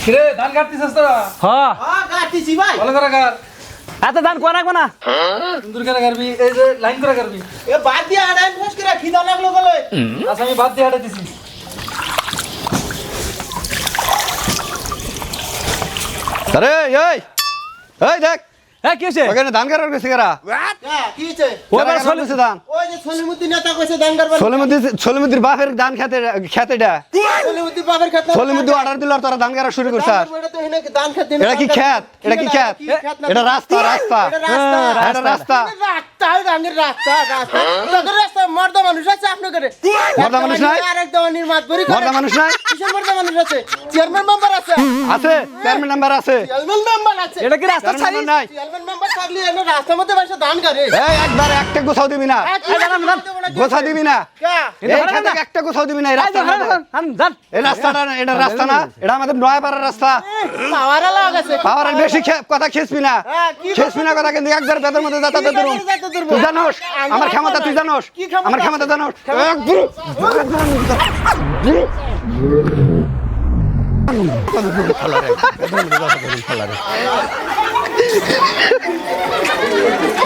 কিরে ধান কাটতিছস তোরা? হ্যাঁ কাটতেছি ভাই। ভালো করে কাট। এত ধান কোয়া রাখবো না সুন্দর করে কাটবি, এই যে লাইন করে কাটবি। এ বাদ দিয়ে আড়াই ফোস করে খিদা লাগলো বলে। আচ্ছা আমি বাদ দিয়ে হাঁটা দিছি। আরে এই এই দেখ হ্যাঁ কি হয়েছে ওখানে ধান কাটার গেছে কারা কি হইছে? ওবার চলেছে ধান ওই যে সলিমুদ্দিন নেতা কইছে দান করবার। সলিমুদ্দির বাপের ধান খেতেটা সলিমুদ্দিন বাবার খেত। সলিমুদ্দিন অর্ডার দিল আর তোরা ধান কাটা শুরু করছিস এটা তো হেনে দান খেত। এটা কি খেত এটা কি খেত এটা রাস্তা রাস্তা এটা রাস্তা। এটা রাস্তা রাস্তা ডাঙ্গের রাস্তা রাস্তা। তোদের রাস্তা মর্দা মানুষ আছে আপনি করে। মর্দা মানুষ নাই? আরেক দেওয়ানির মাত ভরি করে। মর্দা মানুষ নাই? কিসের মর্দা মানুষ আছে? চেয়ারম্যান মেম্বার আছে। আছে চেয়ারম্যান নাম্বার আছে চেয়ারম্যান মেম্বার আছে। এটা কি রাস্তা ছাড়ি চেয়ারম্যান নাই চেয়ারম্যান মেম্বার থাকলে এনে রাস্তার মধ্যে বসে দান করে। এই একবার একটা গোছাও দিবি না গোছা দিবি না এই খেতে একটা গোছাও দিবি না এই রাস্তা এই রাস্তাটা না, এটা রাস্তা না এটা আমাদের নয়াপাড়ার রাস্তা পাওয়ার লাগা আছে। পাওয়ার বেশি কথা খেসবি না কি খেসবি না কথা কিন্তু একবার বেদের মধ্যে যাতা কি ধরুন বেদের যাতা ধরবো? তুই জানোস আমার ক্ষমতা তুই জানোস কি ক্ষমতা? আমার ক্ষমতা জানোস